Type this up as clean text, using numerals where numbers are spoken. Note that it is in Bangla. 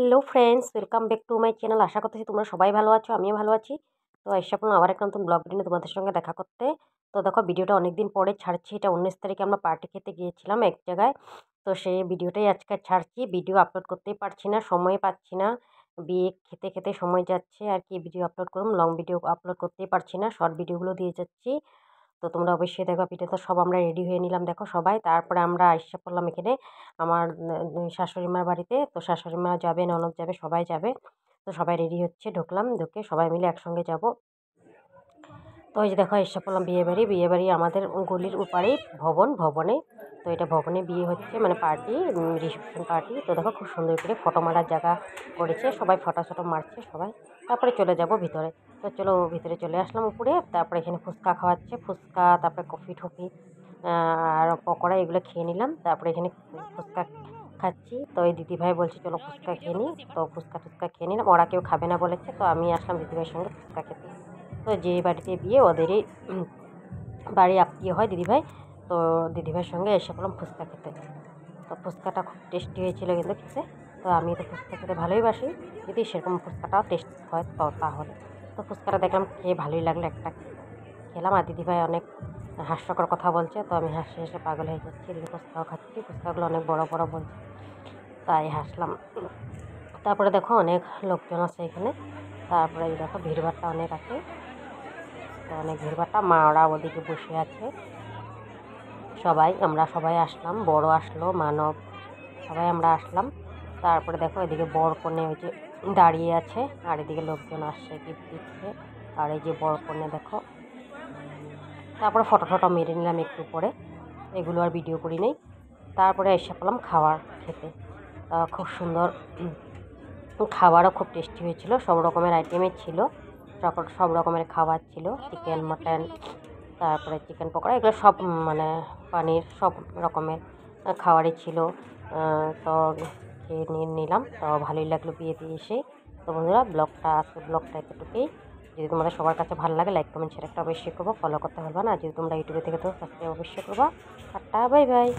Hello friends, welcome back to my channel. আশা করতেছি তোমরা সবাই ভালো আছো, আমিও ভালো আছি। তো এসে পড়লাম আবার একটা নতুন ব্লগ ভিডিও তোমাদের সঙ্গে দেখা করতে। তো দেখো, ভিডিওটা অনেকদিন পরে ছাড়ছি। এটা 19 তারিখে আমরা পার্টি খেতে গিয়েছিলাম এক জায়গায়। তো সেই ভিডিওটাই আজকে ছাড়ছি। ভিডিও আপলোড করতেই পারছি না, সময় পাচ্ছি না। বিয়ে খেতে খেতে সময় যাচ্ছে আর কি। ভিডিও আপলোড করুন, লং ভিডিও আপলোড করতেই পারছি না, শর্ট ভিডিওগুলো দিয়ে যাচ্ছি। তো তোমরা অবশ্যই দেখো। পিঠে তো সব আমরা রেডি হয়ে নিলাম, দেখো সবাই। তারপরে আমরা এসে পড়লাম এখানে আমার শাশুড়ি মার বাড়িতে। তো শাশুড়ি মা যাবে, ননদ যাবে, সবাই যাবে। তো সবাই রেডি হচ্ছে, ঢুকলাম, ঢুকে সবাই মিলে একসঙ্গে যাব। তো এই যে দেখো, এসে পড়লাম বিয়েবাড়ি। বিয়েবাড়ি আমাদের গলির ওপারেই ভবনে। তো এটা ভবনে বিয়ে হচ্ছে, মানে পার্টি, রিসেপশন পার্টি। তো দেখো, খুব সুন্দর করে ফটো মারার জায়গা করেছে, সবাই ফটো শটো মারছে সবাই। তারপরে চলে যাব ভিতরে। তো চলো ভিতরে চলে আসলাম উপরে। তারপরে এখানে ফুচকা খাওয়াচ্ছে, ফুচকা, তারপরে কফি টফি আর পকোড়া, এগুলো খেয়ে নিলাম। তারপরে এখানে ফুচকা খাচ্ছি। তো এই দিদিভাই বলছে চলো ফুচকা খেয়ে নিই। তো ফুচকা টুচকা খেয়ে নিলাম। ওরা কেউ খাবে না বলেছে, তো আমি আসলাম দিদিভাইয়ের সঙ্গে ফুচকা খেতে। তো যে বাড়িতে বিয়ে, ওদেরই বাড়ি আত্মীয় হয় দিদিভাই। তো দিদিভাইয়ের সঙ্গে এসে পড়লাম ফুচকা খেতে। তো ফুচকাটা খুব টেস্টি হয়েছিল কিন্তু খেতে। তো আমি তো ফুচকা খেতে ভালোই বাসি, যদি সেরকম ফুচকাটাও টেস্ট হয় তো তাহলে। তো ফুচকাটা দেখলাম, খেয়ে ভালোই লাগলো, একটা খেলাম। আর দিদিভাই অনেক হাস্যকর কথা বলছে, তো আমি হাসি হেসে পাগল হয়ে যাচ্ছি। এদিকে ফুচকাও খাচ্ছি, ফুচকাগুলো অনেক বড় বড় বলছে, তাই হাসলাম। তারপরে দেখো, অনেক লোকজন আছে এখানে। তারপরে এই দেখো, ভিড়ভাড়টা অনেক আছে। তো অনেক ভিড়ভাড়টা, মা ওরা ওদিকে বসে আছে। আমরা সবাই আসলাম, বড় আসলো, মানব, সবাই আমরা আসলাম। তারপরে দেখো, এদিকে বর কনে ওই যে দাঁড়িয়ে আছে, আর এদিকে লোকজন আসছে, গিফট দিচ্ছে। আর এই যে বর কনে দেখো। তারপরে ফটো টটো মেরে নিলাম একটু পরে, এগুলো আর ভিডিও করি নেই। তারপরে এসে পেলাম খাবার খেতে। খুব সুন্দর খাবারও খুব টেস্টি হয়েছিল, সব রকমের আইটেমই ছিল, সব রকমের খাবার ছিল, চিকেন, মাটন, তারপরে চিকেন পকোড়া, এগুলো সব, মানে পানির, সব রকমের খাবারই ছিল। তো খেয়ে নিয়ে নিলাম। তো ভালোই লাগলো বিয়েতে এসে। তো বন্ধুরা, ব্লগটা এতটুকুই। যদি তোমাদের সবার কাছে ভালো লাগে, লাইক কমেন্ট শেয়ার একটা অবশ্যই করবো, ফলো করতে পারবা না। যদি তোমরা ইউটিউবে থেকে তো সাবস্ক্রাইব অবশ্যই করবা। Tata, bye bye.